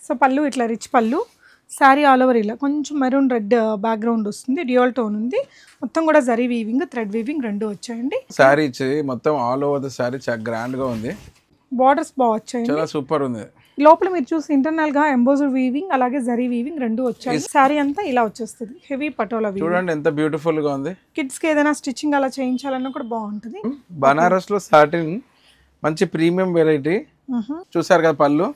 So పళ్ళు ఇట్లా rich పళ్ళు, శారీ ఆల్ ఓవర్ ఇలా కొంచెం మెరూన్ రెడ్ బ్యాక్గ్రౌండ్ వస్తుంది, డ్యూయల్ టోన్ ఉంది, మొత్తం కూడా జరీ వీవింగ్ థ్రెడ్ వీవింగ్ రెండు వచ్చాయండి. శారీ మొత్తం ఆల్ ఓవర్ ద శారీ చాలా గ్రాండ్ గా ఉంది, బార్డర్స్ బాగా వచ్చాయి, చాలా సూపర్ ఉంది. లోపల మీరు చూసి ఇంటర్నల్ గా ఎంబోజ్డ్ వీవింగ్ అలాగే జరీ వీవింగ్ రెండు వచ్చాయి. శారీ అంతా ఇలా వచ్చేస్తుంది, హెవీ పటోలా వీవింగ్. చూడండి ఎంత బ్యూటిఫుల్ గా ఉంది. కిడ్స్ కి ఏదైనా స్టిచ్చింగ్ అలా చేయించాలన్నా కూడా బాగుంటుంది. బనారస్ లో సాటిన్ మంచి ప్రీమియం వెరైటీ. చూసారు కదా పళ్ళు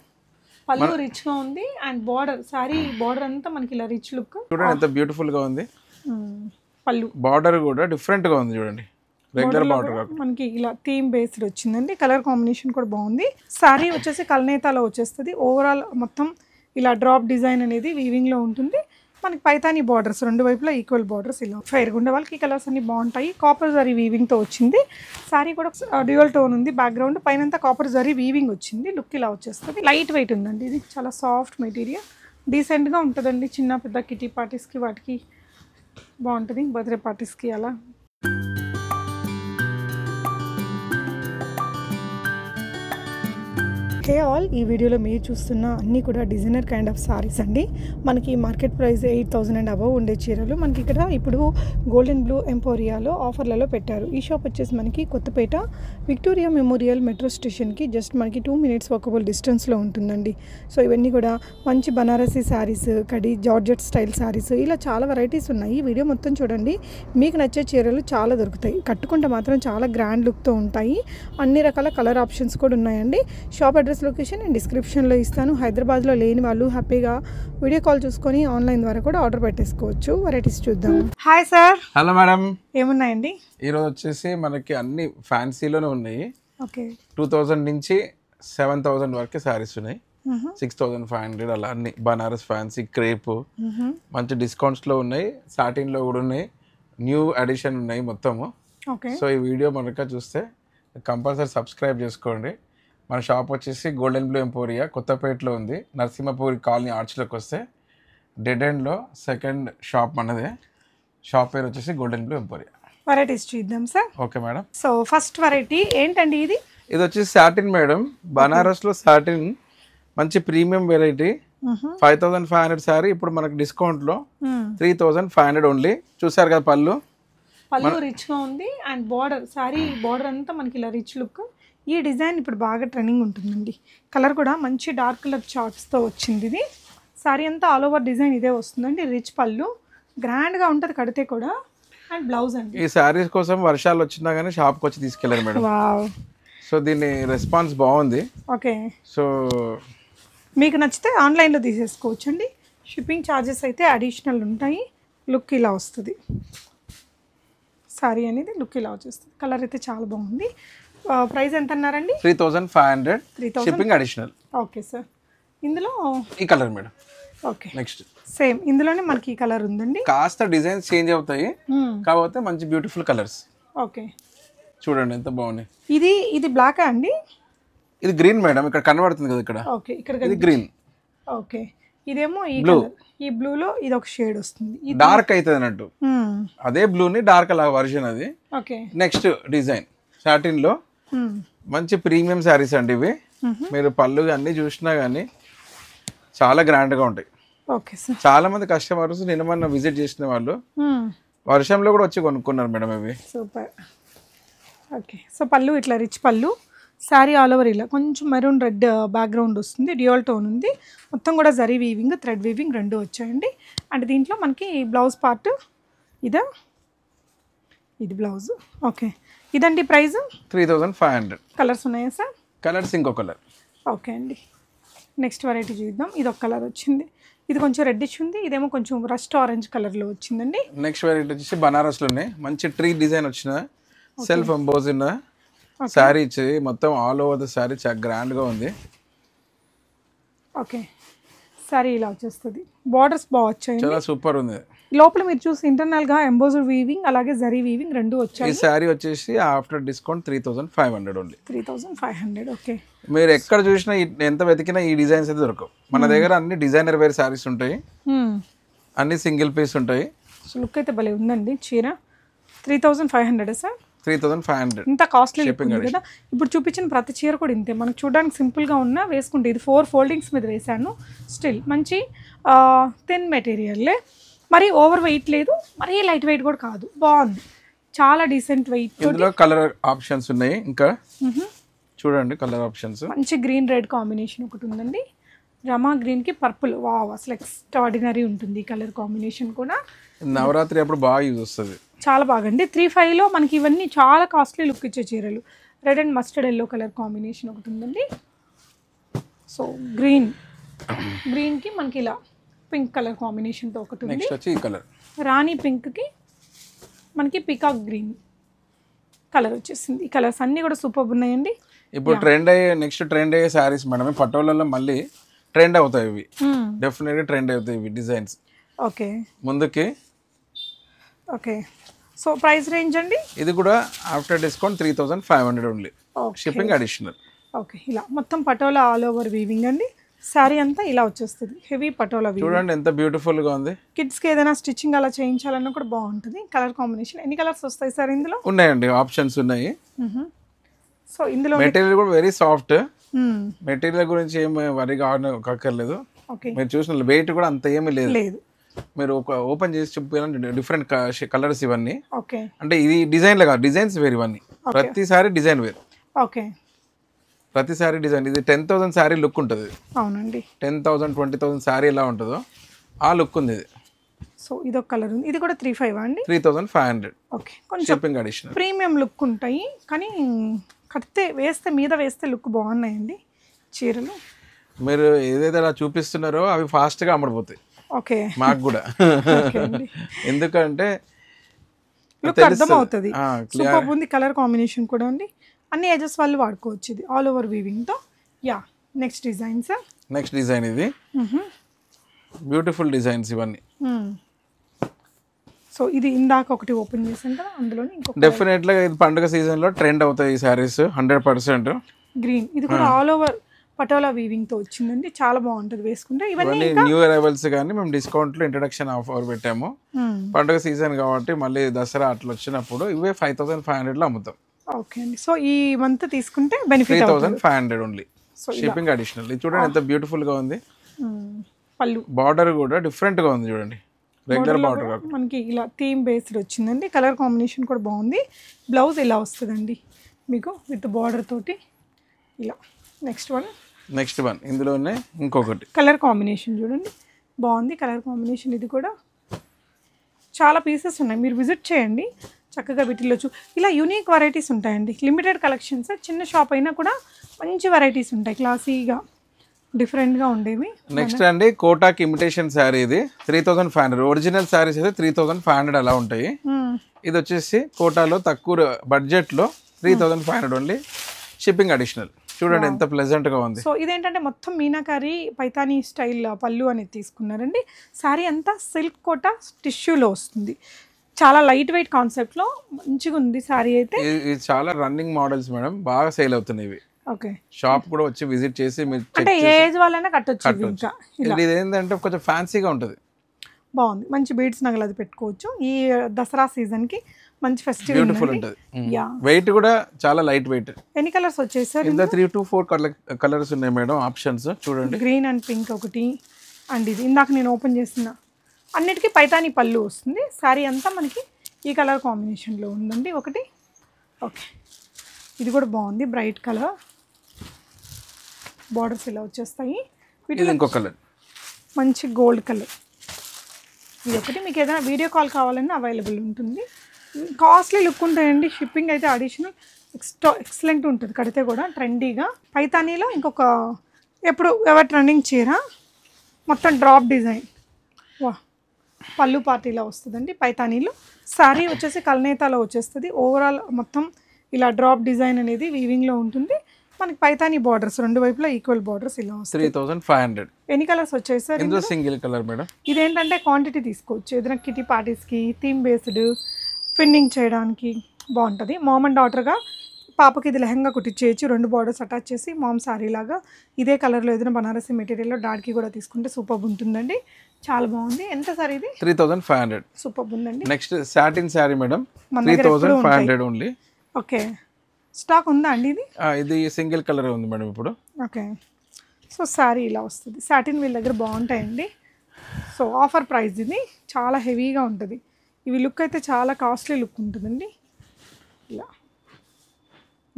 రిచ్ గా ఉంది అండ్ బార్డర్ శారీ బార్డర్ అంతా మనకి ఇలా రిచ్ లుక్. చూడండి ఎంత బ్యూటిఫుల్ గా ఉంది. పళ్ళు బార్డర్ కూడా డిఫరెంట్ గా ఉంది, చూడండి రెగ్యులర్ బార్డర్ మనకి ఇలా థీమ్ బేస్డ్ వచ్చిందండి. కలర్ కాంబినేషన్ కూడా బాగుంది. శారీ వచ్చేసి కల్నేతాలో వచ్చేస్తుంది. ఓవరాల్ మొత్తం ఇలా డ్రాప్ డిజైన్ అనేది వీవింగ్ లో ఉంటుంది. మనకి పైతాని బార్డర్స్ రెండు వైపులా ఈక్వల్ బార్డర్స్ ఇలా ఫైర్ ఉండే వాళ్ళకి ఈ కలర్స్ అన్ని బాగుంటాయి. కాపర్ జరీ వీవింగ్ తో వచ్చింది. శారీ కూడా డ్యూయల్ టోన్ ఉంది, బ్యాక్గ్రౌండ్ పైనంతా కాపర్ జరీ వీవింగ్ వచ్చింది. లుక్ ఇలా వచ్చేస్తుంది. లైట్ వెయిట్ ఉందండి, ఇది చాలా సాఫ్ట్ మెటీరియల్, డీసెంట్ గా ఉంటుందండి. చిన్న పెద్ద కిటీ పార్టీస్ కి వాటికి బాగుంటుంది, బర్త్డే పార్టీస్ కి అలా. హే ఆల్, ఈ వీడియోలో మీరు చూస్తున్న అన్నీ కూడా డిజైనర్ కైండ్ ఆఫ్ సారీస్ అండి. మనకి మార్కెట్ ప్రైస్ 8,000 అండ్ అబవ్ ఉండే చీరలు మనకి ఇక్కడ ఇప్పుడు గోల్డెన్ బ్లూ ఎంపోరియాలో ఆఫర్లలో పెట్టారు. ఈ షాప్ వచ్చేసి మనకి కొత్తపేట విక్టోరియా మెమోరియల్ మెట్రో స్టేషన్కి జస్ట్ మనకి 2 minutes వాకబుల్ డిస్టెన్స్లో ఉంటుందండి. సో ఇవన్నీ కూడా మంచి బనారసీ శారీస్, కడి జార్జెట్ స్టైల్ శారీస్, ఇలా చాలా వెరైటీస్ ఉన్నాయి. ఈ వీడియో మొత్తం చూడండి, మీకు నచ్చే చీరలు చాలా దొరుకుతాయి. కట్టుకుంటే మాత్రం చాలా గ్రాండ్ లుక్తో ఉంటాయి. అన్ని రకాల కలర్ ఆప్షన్స్ కూడా ఉన్నాయండి. షాప్ అడ్రస్ లొకేషన్ నేను డిస్క్రిప్షన్లో ఇస్తాను. హైదరాబాద్లో లేని వాళ్ళు హ్యాపీగా వీడియో కాల్ చూసుకొని ఆన్లైన్ ద్వారా కూడా ఆర్డర్ పెట్టేసుకోవచ్చు. వెరైటీస్ చూద్దాం. Hi sir. Hello madam. ఏమున్నాయండి ఈరోజు వచ్చేసి మనకి అన్ని ఫ్యాన్సీలోనే ఉన్నాయి. ఓకే, 2000 నుంచి 7000 వరకు శారీస్ ఉన్నాయి. 6500 అలా అన్ని బనారస్ ఫ్యాన్సీ క్రేప్ మంచి డిస్కౌంట్స్లో ఉన్నాయి. సాటిన్లో కూడా ఉన్నాయి, న్యూ అడిషన్ ఉన్నాయి మొత్తము. ఓకే, సో ఈ వీడియో మనక చూస్తే కంపల్సరీ సబ్స్క్రైబ్ చేసుకోండి. మన షాప్ వచ్చేసి గోల్డెన్ బ్లూ ఎంపోరియా కొత్తపేటలో ఉంది. నరసింహపూరి కాలనీ ఆర్చ్లోకి వస్తే డెడ్ ఎండ్లో సెకండ్ షాప్ మనదే. షాప్ పేరు వచ్చేసి గోల్డెన్ బ్లూ ఎంపోరియా. వెరైటీస్ చూద్దాం sir. Okay madam. So first variety ఏంటండి ఇది? ఇది వచ్చేసి సాటిన్ మేడం, బనారస్లో సాటిన్ మంచి ప్రీమియం వెరైటీ. 5500 శారీ ఇప్పుడు మనకి డిస్కౌంట్లో 3500 ఓన్లీ. చూసారు కదా పళ్ళు రిచ్ గా ఉంది అండ్ బార్డర్ శారీ బార్డర్ అంతా మనకి ఇలా రిచ్ లుక్. ఈ డిజైన్ ఇప్పుడు బాగా ట్రెండింగ్ ఉంటుందండి. కలర్ కూడా మంచి డార్క్ కలర్ చార్ట్స్తో వచ్చింది. ఇది శారీ అంతా ఆల్ ఓవర్ డిజైన్ ఇదే వస్తుందండి. రిచ్ పళ్ళు గ్రాండ్గా ఉంటుంది కడితే కూడా. అండ్ బ్లౌజ్ అండి. ఈ శారీస్ కోసం వర్షాలు వచ్చినా కానీ షాప్కి వచ్చి తీసుకెళ్ళారు మేడం. వావ్. సో దీని రెస్పాన్స్ బాగుంది. ఓకే, సో మీకు నచ్చితే ఆన్లైన్లో తీసేసుకోవచ్చు అండి. షిప్పింగ్ ఛార్జెస్ అయితే అడిషనల్ ఉంటాయి. లుక్ ఇలా వస్తుంది, శారీ అనేది లుక్ ఇలా వచ్చేస్తుంది. కలర్ అయితే చాలా బాగుంది. ప్రైస్ ఎంత అన్నారండి? 3500 షిప్పింగ్ అడిషనల్. Okay sir. ఇందులో ఈ colour madam. Okay, next same ఇందులోనే మనకి ఈ కలర్ ఉందండి. కాస్త డిజైన్స్ చేంజ్ అవుతాయి, కాకపోతే మంచి బ్యూటిఫుల్ కలర్స్. ఓకే, చూడండి ఎంత బాగున్నాయి. ఇది బ్లాక్ అండి? ఇది గ్రీన్ మేడం, ఇక్కడ కనబడుతుంది కదా ఇక్కడ. ఓకే, ఇక్కడ ఇది గ్రీన్. ఓకే, ఇదేమో ఈ బ్లూ. ఈ బ్లూలో ఇది ఒక షేడ్ వస్తుంది, డార్క్ అవుతుంది అన్నట్టు. అదే బ్లూని డార్క్ అలా వర్షన్ అది. ఓకే, నెక్స్ట్ డిజైన్ సాటిన్ లో మంచి ప్రీమియం శారీస్ అండి ఇవి. మీరు పళ్ళు అన్ని చూసినా గానీ చాలా గ్రాండ్ గా ఉంటాయి. Okay sir. చాలా మంది కస్టమర్స్ నిన్న మొన్న విజిట్ చేసిన వాళ్ళు వర్షంలో కూడా వచ్చి కొనుక్కున్నారు మేడం ఇవి. సూపర్. ఓకే, సో పళ్ళు ఇట్లా రిచ్ పళ్ళు, శారీ ఆల్ ఓవర్ ఇలా కొంచెం మెరూన్ రెడ్ బ్యాక్గ్రౌండ్ వస్తుంది, డ్యూయల్ టోన్ ఉంది, మొత్తం కూడా జరీ వీవింగ్ థ్రెడ్ వీవింగ్ రెండు వచ్చాయండి. అండ్ దీంట్లో మనకి బ్లౌజ్ పార్ట్ ఇది బ్లౌజ్. ఓకే, ఇదండి ప్రైస్ 3500. కలర్స్ ఉన్నాయా సార్? కలర్స్ ఇంకో కలర్. ఓకే అండి, నెక్స్ట్ వెరైటీ చూద్దాం. ఇది ఒక కలర్ వచ్చింది, ఇది కొంచెం రెడ్డిష్ ఉంది, ఇదేమో కొంచెం రస్ట్ ఆరెంజ్ కలర్లో వచ్చిందండి. నెక్స్ట్ వెరైటీ వచ్చేసి బనారస్లోనే మంచి ట్రీ డిజైన్ వచ్చిన సెల్ఫ్ ఎంబోజ్ ఉన్న శారీ ఇచ్చి మొత్తం ఆల్ ఓవర్ ద శారీ చాలా గ్రాండ్గా ఉంది. ఓకే, శారీ ఇలా వచ్చేస్తుంది. బార్డర్స్ బాగా వచ్చాయి, చాలా సూపర్ ఉంది. లోపల మీరు చూసి ఇంటర్నల్ గా ఎంబోజ్డ్ వీవింగ్ అలాగే జరీ వీవింగ్ రెండు వచ్చాయి. ఈ శారీ వచ్చేసి ఆఫ్టర్ డిస్కౌంట్ 3500 ఓన్లీ. 3500. ఓకే, మీరు ఎక్కడ చూసినా ఎంత వెతికినా ఈ డిజైన్స్ అయితే దొరకవు. మన దగ్గర అన్ని డిజైనర్ వేర్ శారీస్ ఉంటాయి, అన్ని సింగిల్ పీస్ ఉంటాయి. లుక్ అయితే భలే ఉందండి చీర. 3500 సార్? 3500. ఇంత కాస్ట్లీ ఉంది కదా. ఇప్పుడు చూపించిన ప్రతి చీర కూడా ఇంతే, మనకు చూడడానికి సింపుల్గా ఉన్నా వేసుకుంటే ఇది 4 ఫోల్డింగ్స్ మీద వేసాను. స్టిల్ మంచి థిన్ మెటీరియల్లే, మరీ ఓవర్ వెయిట్ లేదు, మరీ లైట్ వెయిట్ కూడా కాదు, బాగుంది, చాలా డీసెంట్ వెయిట్. ఇందులో కలర్ ఆప్షన్స్ ఉన్నాయి, ఇంకా చూడండి కలర్ ఆప్షన్స్. మంచి గ్రీన్ రెడ్ కాంబినేషన్ ఒకటి ఉందండి, రమా గ్రీన్కి పర్పుల్, వావ్ అసలు ఎక్స్ట్రాడినరీ ఉంటుంది ఈ కలర్ కాంబినేషన్ కూడా. నవరాత్రి అప్పుడు బాగా యూజ్ వస్తుంది, చాలా బాగండి. 35లో మనకి ఇవన్నీ చాలా కాస్ట్లీ లుక్ ఇచ్చే చీరలు. Red and mustard yellow colour combination ఒకటి ఉందండి. సో గ్రీన్కి మనకి ఇలా పింక్ కలర్ కాంబినేషన్తో ఒకటి ఉంది. నెక్స్ట్ వచ్చి ఈ కలర్ రాణి పింక్కి మనకి పికాక్ గ్రీన్ కలర్ వచ్చేసింది. ఈ కలర్స్ అన్నీ కూడా సూపర్ ఉన్నాయండి. ఇప్పుడు నెక్స్ట్ ట్రెండ్ అయ్యే శారీస్ మేడం, పటోలలో మళ్ళీ ట్రెండ్ అవుతాయి ఇవి, డెఫినెట్గా ట్రెండ్ అవుతాయి ఇవి డిజైన్స్. ఓకే ముందుకి ఓకే. సో ప్రైస్ రేంజ్ అండి ఇది కూడా after discount 3500 only, shipping additional. Okay, ఇలా మొత్తం పటోలా ఆల్ ఓవర్ వీవింగ్ అండి. శారీ అంతా ఇలా వచ్చేస్తుంది, హెవీ పటోలా వీవింగ్. చూడండి ఎంత బ్యూటిఫుల్ గా ఉంది. కిడ్స్కి ఏదైనా స్టిచ్చింగ్ అలా చేయించాలన్నా కూడా బాగుంటుంది. కలర్ కాంబినేషన్ ఎన్ని కలర్స్ వస్తాయి సార్ ఇందులో? ఉన్నాయండి, ఆప్షన్స్ ఉన్నాయి. సో ఇందులో మెటీరియల్ కూడా వెరీ సాఫ్ట్, మెటీరియల్ గురించి ఏమి వరి కాక్కర్లేదు. మీరు చూసిన వెయిట్ కూడా అంత ఏమీ లేదు. మీరు ఓపెన్ చేసి చూపించాలంటే డిఫరెంట్ కలర్స్ ఇవన్నీ. ఓకే, అంటే ఇది డిజైన్ కాదు, డిజైన్స్ వేరు ఇవన్నీ, ప్రతిసారి డిజైన్ వేరు. ఓకే, ప్రతిసారి డిజైన్. ఇది 10,000 శారీ లుక్ ఉంటుంది. అవునండి, 10,000 20,000 శారీ ఎలా ఉంటుందో ఆ లుక్ ఉంది ఇది. సో ఇదొక కలర్ ఉంది, ఇది కూడా 35 అండి, 3500. ఓకే, కొంచెం షిప్పింగ్ అడిషనల్. ప్రీమియం లుక్ ఉంటాయి, కానీ కడితే మీద వేస్తే లుక్ బాగున్నాయండి చీరలు. మీరు ఏదైతే అలా చూపిస్తున్నారో అవి ఫాస్ట్గా అమ్మడిపోతాయి. ఓకే, మాకు కూడా ఎందుకంటే లుక్ అర్థమవుతుంది. సూపర్ ఉంది కలర్ కాంబినేషన్ కూడా అండి. అన్ని ఏజెస్ వాళ్ళు వాడుకోవచ్చు ఇది, ఆల్ ఓవర్ వీవింగ్తో. Yeah, next design sir. Next design ఇది బ్యూటిఫుల్ డిజైన్స్ ఇవన్నీ. సో ఇది ఇందాక ఒకటి ఓపెన్ చేసాం కదా, అందులోని ఇంకొక డెఫినెట్గా ఇది పండుగ సీజన్లో ట్రెండ్ అవుతాయి ఈ శారీస్ 100%. గ్రీన్, ఇది కూడా ఆల్ ఓవర్ పటోలా వీవింగ్తో వచ్చిందండి, చాలా బాగుంటుంది వేసుకుంటే. ఇవన్నీ న్యూ అరైవల్స్ కానీ మేము డిస్కౌంట్లో ఇంట్రడక్షన్ ఆఫర్ పెట్టాము. పండుగ సీజన్ కాబట్టి మళ్ళీ దసరా అట్లా వచ్చినప్పుడు ఇవే 5500లో అమ్ముతాం. ఓకే అండి. సో ఈ మంత్ తీసుకుంటే బెనిఫిట్ 3500 ఓన్లీ, షిప్పింగ్ అడిషనల్. ఇది చూడండి ఎంత బ్యూటిఫుల్ గా ఉంది. పళ్ళు బార్డర్ కూడా డిఫరెంట్ గా ఉంది చూడండి, రెగ్యులర్ బార్డర్ మనకి ఇలా థీమ్ బేస్డ్ వచ్చిందండి. కలర్ కాంబినేషన్ కూడా బాగుంది. బ్లౌజ్ ఇలా వస్తుందండి మీకు విత్ బార్డర్ తోటి ఇలా. నెక్స్ట్ వన్ ఇందులోనే ఇంకొకటి కలర్ కాంబినేషన్ చూడండి, బాగుంది కలర్ కాంబినేషన్. ఇది కూడా చాలా పీసెస్ ఉన్నాయి, మీరు విజిట్ చేయండి చక్కగా. వీటిలో ఇలా యూనిక్ వెరైటీస్ ఉంటాయండి, లిమిటెడ్ కలెక్షన్స్. చిన్న షాప్ అయినా కూడా మంచి వెరైటీస్ ఉంటాయి, క్లాసీగా డిఫరెంట్గా ఉండేవి. నెక్స్ట్ అండి కోటాకి ఇమిటేషన్ శారీ, ఇది 3500. ఒరిజినల్ శారీస్ అయితే 3500 అలా ఉంటాయి. ఇది వచ్చేసి కోటాలో తక్కువ బడ్జెట్లో 3500 ఓన్లీ, షిప్పింగ్ అడిషనల్. చూడండి ఎంత ప్లెజెంట్ గా ఉంది. సో ఇదేంటంటే మొత్తం మీనాకారి పైతానీ స్టైల్ పళ్ళు అనేది తీసుకున్నారండి. శారీ అంతా సిల్క్ కోట టిష్యూలో వస్తుంది, చాలా లైట్ వెయిట్ కాన్సెప్ట్లో మంచిగా ఉంది శారీ అయితే. ఇది చాలా రన్నింగ్ మోడల్స్ మేడం, బాగా సేల్ అవుతున్నాయి ఇవి. ఓకే, షాప్ కూడా వచ్చి విజిట్ చేసి మీరు అంటే ఏజ్ వాళ్ళైనా కట్టొచ్చు. ఇంకా ఇది ఏంటంటే కొంచెం ఫ్యాన్సీగా ఉంటుంది, బాగుంది. మంచి బీడ్స్ నగలు అది పెట్టుకోవచ్చు ఈ దసరా సీజన్కి, మంచి ఫెస్టివల్ బ్యూటిఫుల్ ఉంటుంది. వెయిట్ కూడా చాలా లైట్ వెయిట్. ఎన్ని కలర్స్ వచ్చాయి సార్? ఇందులో 3 to 4 కలర్స్ ఉన్నాయి మేడం, ఆప్షన్స్ చూడండి. గ్రీన్ అండ్ పింక్ ఒకటి, అండ్ ఇది ఇందాక నేను ఓపెన్ చేసిన అన్నిటికీ పైతానీ పళ్ళు వస్తుంది. శారీ అంతా మనకి ఈ కలర్ కాంబినేషన్లో ఉందండి ఒకటి. ఓకే, ఇది కూడా బాగుంది, బ్రైట్ కలర్, బార్డర్స్ ఇలా వచ్చేస్తాయి. వీటిలో ఇంకో కలర్ మంచి గోల్డ్ కలర్, ఇది ఒకటి. మీకు ఏదైనా వీడియో కాల్ కావాలన్నా అవైలబుల్ ఉంటుంది. కాస్ట్లీ లుక్ ఉంటాయండి, షిప్పింగ్ అయితే అడిషనల్ ఎక్సలెంట్ ఉంటుంది, కడితే కూడా ట్రెండీగా. పైతానీలో ఇంకొక ఎవరు ట్రెండింగ్ చీర, మొత్తం డ్రాప్ డిజైన్, వా పళ్ళు పార్టీలో వస్తుందండి పైతానీలో. శారీ వచ్చేసి కల్నేతాలో వచ్చేస్తుంది. ఓవరాల్ మొత్తం ఇలా డ్రాప్ డిజైన్ అనేది వీవింగ్లో ఉంటుంది. మనకి పైతానీ బార్డర్స్ రెండు వైపులా ఈక్వల్ బార్డర్స్ ఇలా వస్తాయి. 3500. ఎన్ని కలర్స్ వచ్చాయి సార్? ఇందులో సింగిల్ కలర్ మేడం. ఇదేంటంటే క్వాంటిటీ తీసుకోవచ్చు, ఏదైనా కిటీ పార్టీస్కి థీమ్ బేస్డ్ ఫిన్నింగ్ చేయడానికి బాగుంటుంది. మామ్ అండ్ డాటర్గా పాపకి ఇది లెహంగా కుట్టించేయచ్చు, 2 బార్డర్స్ అటాచ్ చేసి మామ్ శారీ లాగా. ఇదే కలర్లో ఏదైనా బనారసి మెటీరియల్లో డాడ్కి కూడా తీసుకుంటే సూపర్ ఉంటుందండి, చాలా బాగుంది. ఎంత సార్ ఇది? 3500. సూపర్ ఉందండి. Next satin sari madam, 3500 only. Okay, stock ఉందా అండి ఇది? ఇది సింగిల్ కలర్ ఉంది మేడం ఇప్పుడు. ఓకే, సో శారీ ఇలా వస్తుంది. సాటిన్ వీళ్ళ దగ్గర బాగుంటాయండి. సో ఆఫర్ ప్రైస్ ఇది, చాలా హెవీగా ఉంటుంది. ఇవి లుక్ అయితే చాలా కాస్ట్లీ లుక్ ఉంటుందండి. ఇలా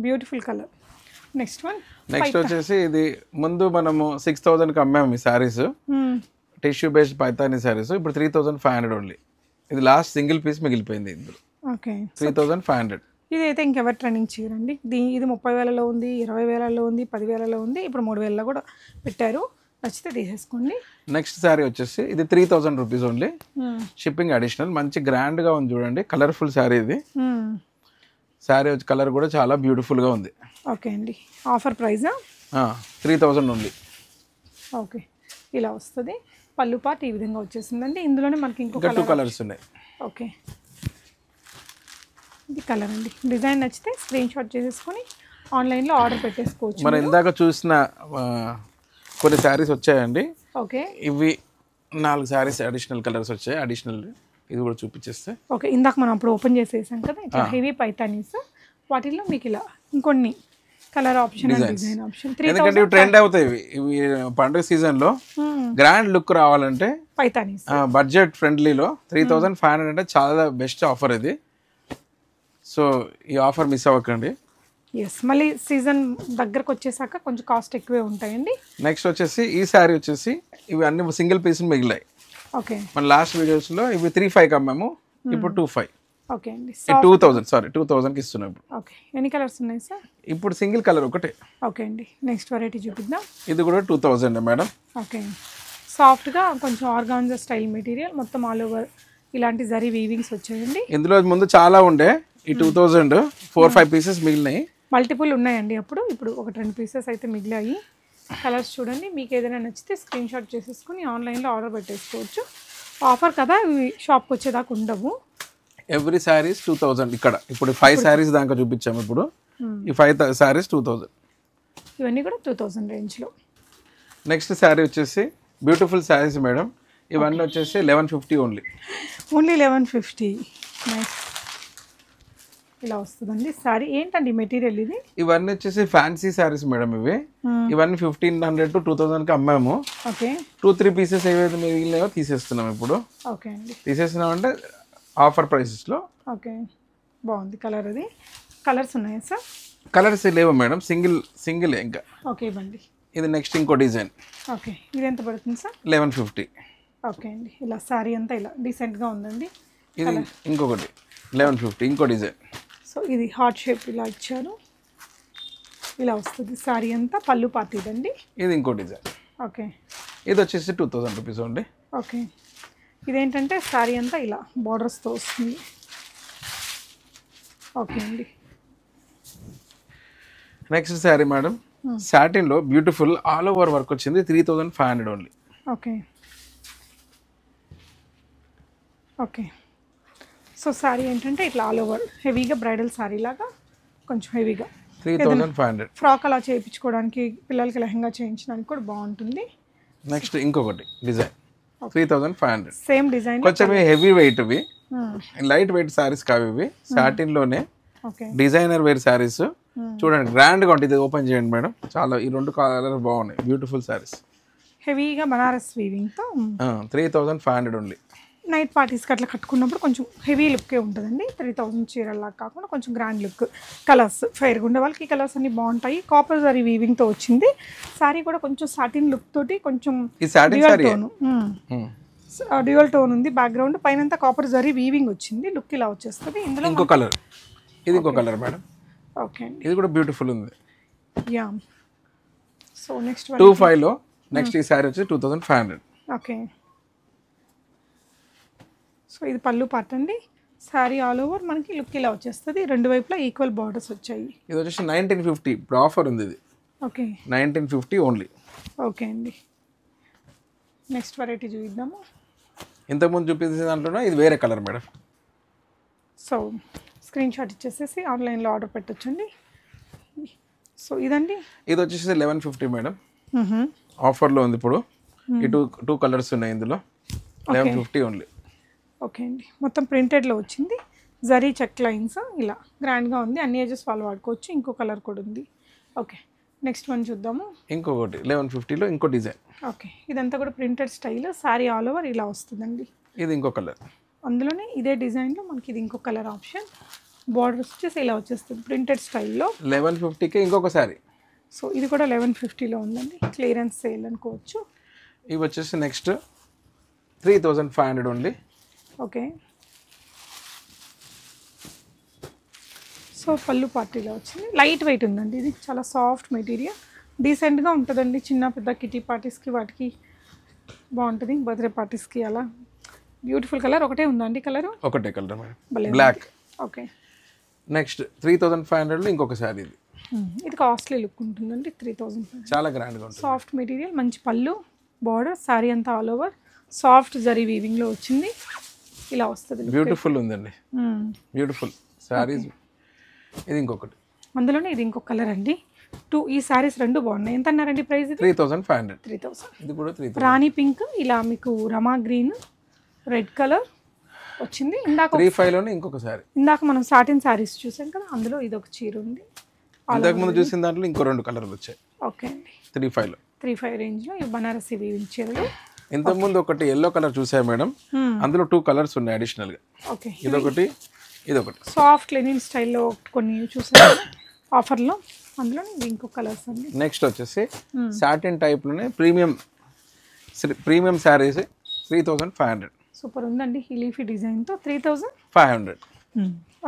బ్యూటిఫుల్ కలర్. నెక్స్ట్ వచ్చేసి ఇది ముందు మనము 6,000కి అమ్మాము ఈ శారీస్, టిష్యూ బేస్డ్ పైతానీ శారీస్. ఇప్పుడు 3,500 ఓన్లీ. ఇది లాస్ట్ సింగిల్ పీస్ మిగిలిపోయింది ఇందులో. ఓకే, 3,500. ఇదైతే ఇంకెవరు ట్రెండింగ్ చేయరండి. ఇది 30,000లో ఉంది, 20,000లో ఉంది, 10,000లో ఉంది. ఇప్పుడు 3,000లో కూడా పెట్టారు. నచ్చితే తీసేసుకోండి. నెక్స్ట్ శారీ వచ్చేసి ఇది 3,000 రూపీస్ ఓన్లీ, షిప్పింగ్ అడిషనల్. మంచి గ్రాండ్గా ఉంది చూడండి, కలర్ఫుల్ శారీ ఇది. శారీ వచ్చి కలర్ కూడా చాలా బ్యూటిఫుల్గా ఉంది. ఓకే అండి, ఆఫర్ ప్రైస్ 3,000 ఓన్లీ. ఓకే, ఇలా వస్తుంది. పళ్ళు పార్ట్ ఈ విధంగా వచ్చేసిందండి. ఇందులోనే మనకి ఇంకో 2 కలర్స్ ఉన్నాయి. ఓకే, ఇది కలర్ అండి. డిజైన్ నచ్చితే స్క్రీన్ షాట్ చేసేసుకొని ఆన్లైన్లో ఆర్డర్ పెట్టేసుకోవచ్చు. మనం ఇందాక చూసిన కొన్ని శారీస్ వచ్చాయండి. ఓకే, ఇవి 4 శారీస్ అడిషనల్ కలర్స్ వచ్చాయి. అడిషనల్ ఇది కూడా చూపించేస్తే. ఓకే, ఇందాక మనం అప్పుడు ఓపెన్ చేసేసాం కదా, ఇట్లా హెవీ పైతానీస్. వాటిల్లో మీకు ఇలా ఇంకొన్ని కలర్ ఆప్షన్, డిజైన్ ఆప్షన్. ఎందుకంటే ఇవి ట్రెండ్ అవుతాయి. ఇవి పండుగ సీజన్లో గ్రాండ్ లుక్ రావాలంటే పైతానీస్ బడ్జెట్ ఫ్రెండ్లీలో 3,500 అంటే చాలా బెస్ట్ ఆఫర్ ఇది. సో ఈ ఆఫర్ మిస్ అవ్వకండి. ఎస్, మళ్ళీ సీజన్ దగ్గరకు వచ్చేసాక కొంచెం కాస్ట్ ఎక్కువే ఉంటాయండి. నెక్స్ట్ వచ్చేసి ఈ శారీ వచ్చేసి ఇవి అన్ని సింగిల్ పీస్ మిగిలాయి. ఓకే, మన లాస్ట్ వీడియోస్లో ఇవి 3,500కి అమ్మాము, ఇప్పుడు 2,500. ఓకే అండి, 2,000కి ఇస్తున్నాం ఇప్పుడు. ఓకే, ఎన్ని కలర్స్ ఉన్నాయి సార్? ఇప్పుడు సింగిల్ కలర్ ఒకటే. ఓకే అండి, నెక్స్ట్ వెరైటీ చూపిద్దాం. ఇది కూడా 2,000 మేడం. ఓకే, సాఫ్ట్గా కొంచెం ఆర్గాన్జా స్టైల్ మెటీరియల్, మొత్తం ఆల్ ఓవర్ ఇలాంటి జరీ వీవింగ్స్ వచ్చాయండి. ఇందులో ముందు చాలా ఉండే, ఈ 2,000 4-5 పీసెస్ మిగిలినాయి. మల్టిపుల్ ఉన్నాయండి. ఇప్పుడు ఒక 2 పీసెస్ అయితే మిగిలాయి. కలర్స్ చూడండి, మీకు ఏదైనా నచ్చితే స్క్రీన్ షాట్ చేసేసుకుని ఆన్లైన్లో ఆర్డర్ పెట్టేసుకోవచ్చు. ఆఫర్ కదా, ఇవి షాప్కి వచ్చేదాకా ఉండవు. ఎవ్రీ శారీస్ 2,000. ఇక్కడ ఇప్పుడు 5 శారీస్ దాకా చూపించాము. ఇప్పుడు ఈ 5 శారీస్ 2,000. ఇవన్నీ కూడా 2,000 రేంజ్లో. నెక్స్ట్ శారీ వచ్చేసి బ్యూటిఫుల్ శారీస్ మేడం. ఇవన్నీ వచ్చేసి 1150 ఓన్లీ. 1150. నైస్, ఇలా వస్తుందండి శారీ. ఏంటండి మెటీరియల్ ఇది? ఇవన్నీ వచ్చేసి ఫ్యాన్సీ శారీస్ మేడం. ఇవన్నీ 1,500 to 2,000కి అమ్మాము. ఓకే, 2-3 పీసెస్ ఏవైతే మిగిలినాయో తీసేస్తున్నాం ఇప్పుడు. ఓకే అండి, తీసేస్తున్నాం అంటే ఆఫర్ ప్రైసెస్లో. ఓకే, బాగుంది కలర్. అది కలర్స్ ఉన్నాయా సార్? కలర్స్ లేవు మేడం, సింగిల్ ఇంకా. ఓకే, ఇవ్వండి. ఇది నెక్స్ట్ ఇంకో డిజైన్. ఓకే, ఇది ఎంత పడుతుంది సార్? 1150. ఓకే అండి, ఇలా శారీ అంతా ఇలా డీసెంట్గా ఉందండి. ఇది ఇంకొకటి 1150, ఇంకో డిజైన్. సో ఇది హార్ట్ షేప్ ఇలా ఇచ్చారు, ఇలా వస్తుంది శారీ అంతా. పళ్ళు పార్ట్ ఇదండి. ఇది ఇంకో డిజైన్. ఓకే, ఇది వచ్చేసి 2,000 రూపీస్ అండి. ఓకే, ఇదేంటంటే శారీ అంతా ఇలా బార్డర్స్తో వస్తుంది. ఓకే అండి, నెక్స్ట్ శారీ మేడం, సాటిన్లో బ్యూటిఫుల్ ఆల్ ఓవర్ వర్క్ వచ్చింది. 3,500 only. Okay, okay. So sari ఏంటంటే ఇట్లా ఆల్ ఓవర్ హెవీగా బ్రైడల్ శారీ లాగా కొంచెం హెవీగా 3,500. ఫ్రాక్ అలా చేయించుకోవడానికి, పిల్లలకి లెహంగా చేయించడానికి కూడా బాగుంటుంది. నెక్స్ట్ ఇంకొకటి డిజైన్ 3,500. సేమ్ డిజైన్, కొంచెం హెవీ వెయిట్. ఇవి లైట్ వెయిట్ శారీస్ కావు, ఇవి సాటిన్లోనే డిజైనర్ వేర్ శారీస్. చూడండి గ్రాండ్గా ఉంటుంది. ఇది ఓపెన్ చేయండి మేడం. చాలా ఈ 2 కలర్ బాగున్నాయి, బ్యూటిఫుల్ శారీస్. హెవీగా బనారస్ వీవింగ్తో 3,500 ఓన్లీ. నైట్ పార్టీస్కి అట్లా కట్టుకున్నప్పుడు కొంచెం హెవీ లుక్కే ఉంటుందండి. 3,000 చీరల్లా కాకుండా కొంచెం గ్రాండ్ లుక్. కలర్స్ ఫైర్గా ఉండే వాళ్ళకి ఈ కలర్స్ అన్ని బాగుంటాయి. కాపర్ జరీ వీవింగ్తో వచ్చింది. శారీ కూడా కొంచెం సాటిన్ లుక్ తోటి కొంచెం డ్యూయల్ టోన్ ఉంది. బ్యాక్గ్రౌండ్ పైన కాపర్ జరీ వీవింగ్ వచ్చింది. లుక్ ఇలా వచ్చేస్తుంది. ఇందులో ఇంకో కలర్, ఇది ఇంకో కలర్ మేడం. ఓకే అండి, ఇది కూడా బ్యూటిఫుల్ ఉంది. యా. సో నెక్స్ట్ 2,500లో నెక్స్ట్ ఈ శారీ వచ్చి 2,500. ఓకే, సో ఇది పళ్ళు పార్ట్ అండి. శారీ ఆల్ ఓవర్ మనకి లుక్ ఇలా వచ్చేస్తుంది. 2 వైపులా ఈక్వల్ బార్డర్స్ వచ్చాయి. ఇది వచ్చేసి 1950. ఇప్పుడు ఆఫర్ ఉంది ఇది. Okay, 1950 only. ఓకే అండి, నెక్స్ట్ వెరైటీ చూద్దాము. ఇంతకుముందు చూపించిన దాంట్లో ఇది వేరే colour madam. So screenshot ఇచ్చేసేసి ఆన్లైన్లో ఆర్డర్ పెట్టొచ్చండి. సో ఇదండి, ఇది వచ్చేసి 1150 మేడం. ఆఫర్లో ఉంది ఇప్పుడు. ఈ 2 కలర్స్ ఉన్నాయి ఇందులో. 1150 ఓన్లీ. ఓకే అండి, మొత్తం ప్రింటెడ్లో వచ్చింది. జరీ చెక్ లైన్స్ ఇలా గ్రాండ్గా ఉంది. అన్ని ఏజెస్ వాళ్ళు వాడుకోవచ్చు. ఇంకో కలర్ కూడా ఉంది. ఓకే, నెక్స్ట్ వన్ చూద్దాము. ఇంకొకటి 1150లో ఇంకో డిజైన్. ఓకే, ఇదంతా కూడా printed style. Sorry all over ఇలా వస్తుందండి. ఇది ఇంకో కలర్. అందులోనే ఇదే డిజైన్లో మనకి ఇది ఇంకో కలర్ ఆప్షన్. బార్డర్ వచ్చేసి ఇలా వచ్చేస్తుంది ప్రింటెడ్ స్టైల్లో. 1150కి ఇంకొక శారీ. సో ఇది కూడా 1150లో ఉందండి. క్లియరెన్స్ సేల్ అనుకోవచ్చు. ఇవి వచ్చేసి నెక్స్ట్ 3500 ఓన్లీ. ఓకే, సో పళ్ళు పార్టీలో వచ్చింది. లైట్ వెయిట్ ఉందండి. ఇది చాలా సాఫ్ట్ మెటీరియల్, డీసెంట్గా ఉంటుందండి. చిన్న పెద్ద కిటీ పార్టీస్కి వాటికి బాగుంటుంది. బర్త్డే పార్టీస్కి అలా. Beautiful colour. ఒకటే ఉందండి కలర్? ఒకటే colour madam, black. Okay, next 3500లో ఇంకొక శారీ. ఇది కాస్ట్లీ లుక్ ఉంటుందండి. 3500 చాలా గ్రాండ్గా ఉంటుంది. సాఫ్ట్ మెటీరియల్, మంచి పళ్ళు, బార్డర్, శారీ అంతా ఆల్ ఓవర్ సాఫ్ట్ జరీ వీవింగ్లో వచ్చింది. ఇలా వస్తుంది. బ్యూటిఫుల్ ఉందండి, బ్యూటిఫుల్ శారీస్. ఇది ఇంకొకటి, అందులోనే ఇది ఇంకొక కలర్ అండి. ఈ శారీస్ రెండు బాగున్నాయి. ఎంత అన్నారండి ప్రైస్? 3500. 3000. ఇది కూడా 3000. రాణి పింక్, ఇలా మీకు రమా గ్రీన్, రెడ్ కలర్ వచ్చింది. ఇందాక 35లోనే ఇంకొక శారీ. ఇందాక మనం సాటిన్ శారీస్ చూసాం కదా, అందులో ఇది ఒక చీర ఉంది. ఇంతకు ముందు చూసిన దాంట్లో ఇంకో 2 కలర్లు వచ్చాయి. ఓకే అండి, 35లో. 35 రేంజ్లో ఈ బనారసి వీవింగ్ చీరలు. ఇంతకుముందు ఒకటి ఎల్లో కలర్ చూసాయి మేడం, అందులో 2 కలర్స్ ఉన్నాయి అడిషనల్గా. ఓకే, ఇదొకటి, ఇదొకటి. సాఫ్ట్ లెనిన్ స్టైల్లో కొన్ని చూసారు ఆఫర్లో. అందులో ఇది ఇంకో కలర్స్ అండి. నెక్స్ట్ వచ్చేసి సాటిన్ టైప్లోనే ప్రీమియం శారీస్ 3500. సూపర్ ఉందండి. ఈ లీఫీ డిజైన్తో 3500.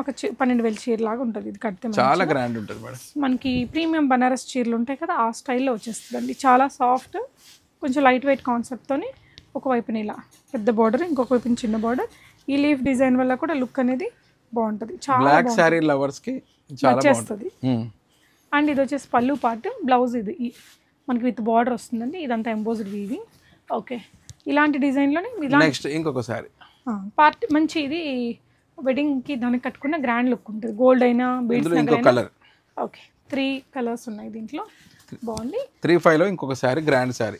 ఒక 12,000 చీర లాగా ఉంటుంది. ఇది కడితే చాలా గ్రాండ్ ఉంటుంది మేడం. మనకి ప్రీమియం బనారస్ చీరలు ఉంటాయి కదా, ఆ స్టైల్లో వచ్చేస్తుందండి. చాలా సాఫ్ట్, కొంచెం లైట్ వెయిట్ కాన్సెప్ట్తోని ఒకవైపున ఇలా పెద్ద బార్డర్, ఇంకొక వైపున చిన్న బార్డర్. ఈ లీఫ్ డిజైన్ వల్ల కూడా లుక్ అనేది బాగుంటుంది. చాలా బ్లాక్ శారీ లవర్స్కి చాలా వచ్చేస్తుంది. అండ్ ఇది వచ్చేసి పళ్ళు పార్ట్, బ్లౌజ్ ఇది మనకి విత్ బార్డర్ వస్తుందండి. ఇదంతా ఎంబోజ్డ్ వీవింగ్. ఓకే, ఇలాంటి డిజైన్లోనే నెక్స్ట్ ఇంకొక శారీ పార్ట్ మంచి. ఇది వెడ్డింగ్కి దానికి కట్టుకున్న గ్రాండ్ లుక్ ఉంటుంది. గోల్డ్ అయినా బీడ్స్ కలర్. ఓకే, 3 కలర్స్ ఉన్నాయి దీంట్లో. బాగుంది. 35లో ఇంకొక శారీ, గ్రాండ్ శారీ.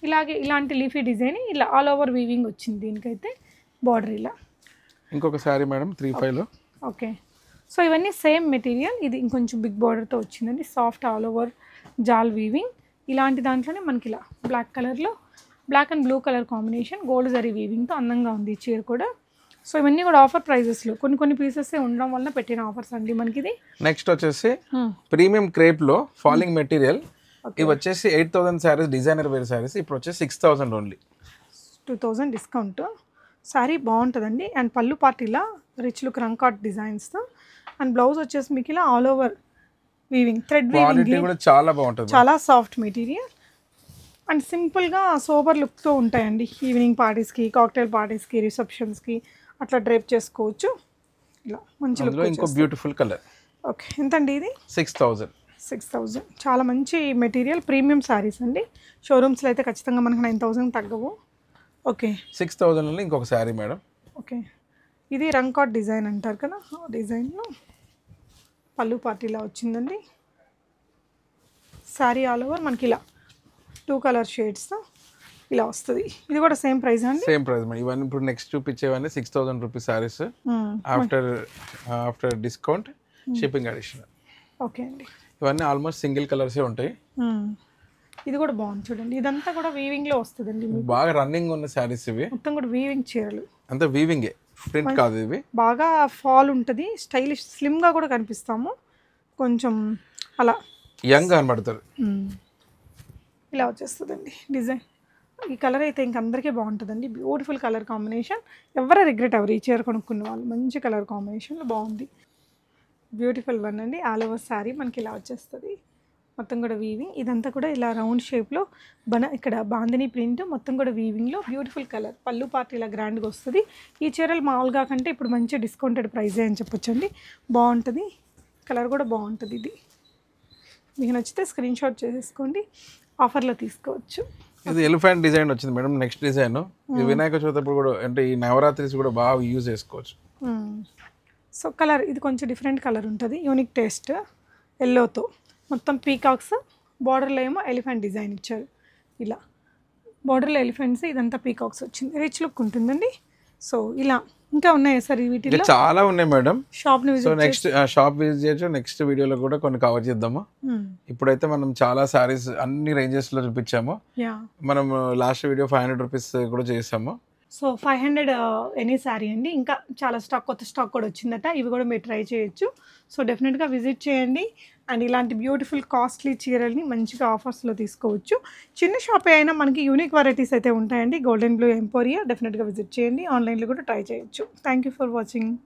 ఇలాగే ఇలాంటి లీఫీ డిజైన్ ఇలా ఆల్ ఓవర్ వీవింగ్ వచ్చింది. దీనికైతే బార్డర్ ఇలా. ఇంకొక శారీ మేడం 35లో. ఓకే, సో ఇవన్నీ సేమ్ మెటీరియల్. ఇది ఇంకొంచెం బిగ్ బార్డర్తో వచ్చిందండి. సాఫ్ట్ ఆల్ ఓవర్ జాల్ వీవింగ్. ఇలాంటి దాంట్లోనే మనకి ఇలా బ్లాక్ కలర్లో, black and blue colour combination, gold zari వీవింగ్తో అందంగా ఉంది ఈ చీర కూడా. సో ఇవన్నీ కూడా ఆఫర్ ప్రైజెస్లో కొన్ని పీసెస్ ఉండడం వల్ల పెట్టిన ఆఫర్స్ అండి మనకి. ఇది నెక్స్ట్ వచ్చేసి ప్రీమియం క్రేప్లో ఫాలింగ్ మెటీరియల్. ఇవి వచ్చేసి 8000 శారీస్, డిజైనర్ వేర్ శారీస్. ఇప్పుడు వచ్చేసి 6000 ఓన్లీ. 2000 డిస్కౌంట్. శారీ బాగుంటుందండి. అండ్ పళ్ళు పార్ట్ ఇలా రిచ్ లుక్ రంకాట్ డిజైన్స్తో. అండ్ బ్లౌజ్ వచ్చేసి మీకు ఇలా all over weaving, thread weaving కూడా చాలా బాగుంటుంది. చాలా సాఫ్ట్ మెటీరియల్ అండ్ సింపుల్గా సోబర్ లుక్తో ఉంటాయండి. ఈవినింగ్ పార్టీస్కి, కాక్టైల్ పార్టీస్కి, రిసెప్షన్స్కి అట్లా డ్రైప్ చేసుకోవచ్చు. ఇలా మంచి లుక్. ఇంకో బ్యూటిఫుల్ కలర్. ఓకే, ఎంతండి ఇది? 6000. 6000. చాలా మంచి మెటీరియల్, ప్రీమియం శారీస్ అండి. షోరూమ్స్లో అయితే ఖచ్చితంగా మనకు 9000 తగ్గవు. ఓకే, 6000లో ఇంకొక శారీ మేడం. ఓకే, ఇది రంకాట్ డిజైన్ అంటారు కదా, ఆ డిజైన్లో పళ్ళు పార్టీలా వచ్చిందండి. శారీ ఆల్ ఓవర్ మనకి ఇలా 2 కలర్ షేడ్స్తో ఇలా వస్తుంది. ఇది కూడా సేమ్ ప్రైస్ అండి? Same price madam. ఇవన్నీ ఇప్పుడు నెక్స్ట్ చూపించేవన్నీ 6000 rupees saris. After discount, shipping additional. Okay అండి, ఇవన్నీ ఆల్మోస్ట్ సింగిల్ కలర్సే ఉంటాయి. ఇది కూడా బాగుంది చూడండి. ఇదంతా కూడా వీవింగ్లో వస్తుందండి. బాగా రన్నింగ్ ఉన్న శారీస్ ఇవి. మొత్తం కూడా వీవింగ్ చీరలు. అంతా వీవింగే, ప్రింట్ కాదు ఇవి. బాగా ఫాల్ ఉంటుంది, స్టైలిష్, స్లిమ్గా కూడా కనిపిస్తాము. కొంచెం అలా యంగ్ కనబడతారు. ఇలా వచ్చేస్తుందండి డిజైన్. ఈ కలర్ అయితే ఇంకందరికీ బాగుంటుందండి. Beautiful colour combination. ఎవరు రిగ్రెట్ ఎవరు ఈ చీర కొనుక్కున్న వాళ్ళు. మంచి కలర్ కాంబినేషన్లో బాగుంది. బ్యూటిఫుల్ వన్ అండి. ఆల్ ఓవర్ శారీ మనకి ఇలా వచ్చేస్తుంది. మొత్తం కూడా వీవింగ్. ఇదంతా కూడా ఇలా రౌండ్ షేప్లో ఇక్కడ బాందిని ప్రింట్, మొత్తం కూడా వీవింగ్లో బ్యూటిఫుల్ కలర్. పళ్ళు పార్ట్ ఇలా గ్రాండ్గా వస్తుంది. ఈ చీరలు మామూలుగా కంటే ఇప్పుడు మంచి డిస్కౌంటెడ్ ప్రైజే అని చెప్పొచ్చండి. బాగుంటుంది, కలర్ కూడా బాగుంటుంది. ఇది మీకు నచ్చితే స్క్రీన్ షాట్ చేసేసుకోండి, ఆఫర్లో తీసుకోవచ్చు. ఇది ఎలిఫెంట్ డిజైన్ వచ్చింది మేడం. నెక్స్ట్ డిజైన్ ఇది వినాయక చవితి అప్పుడు కూడా, అంటే ఈ నవరాత్రిస్ కూడా బాగా యూజ్ చేసుకోవచ్చు. సో కలర్ ఇది కొంచెం డిఫరెంట్ కలర్ ఉంటుంది, యూనిక్ టేస్ట్. ఎల్లోతో మొత్తం పీకాక్స్, బార్డర్లో ఏమో ఎలిఫెంట్ డిజైన్ ఇచ్చారు. ఇలా బార్డర్లో ఎలిఫెంట్స్, ఇదంతా పీకాక్స్ వచ్చింది. రిచ్ లుక్ ఉంటుందండి. సో ఇలా ఇంకా ఉన్నాయా సార్ ఇంకా వీటిలో? చాలా ఉన్నాయి మేడం. షాప్ని so visit next shop visit చేయొచ్చు. నెక్స్ట్ వీడియోలో కూడా కొన్ని కవర్ చేద్దాము. ఇప్పుడైతే మనం చాలా శారీస్ అన్ని రేంజెస్లో చూపించాము. యా. మనం లాస్ట్ వీడియో 500 రూపీస్ కూడా చేసాము. సో 500 ఎనీ శారీ అండి. ఇంకా చాలా స్టాక్, కొత్త స్టాక్ కూడా వచ్చిందట. ఇవి కూడా మీరు ట్రై చేయొచ్చు. సో డెఫినెట్గా విజిట్ చేయండి. అండ్ ఇలాంటి బ్యూటిఫుల్ కాస్ట్లీ చీరల్ని మంచిగా ఆఫర్స్లో తీసుకోవచ్చు. చిన్న షాపే అయినా మనకి యూనిక్ వెరైటీస్ అయితే ఉంటాయండి. గోల్డెన్ బ్లూ ఎంపోరియా డెఫినెట్గా విజిట్ చేయండి. ఆన్లైన్లో కూడా ట్రై చేయొచ్చు. Thank you for watching.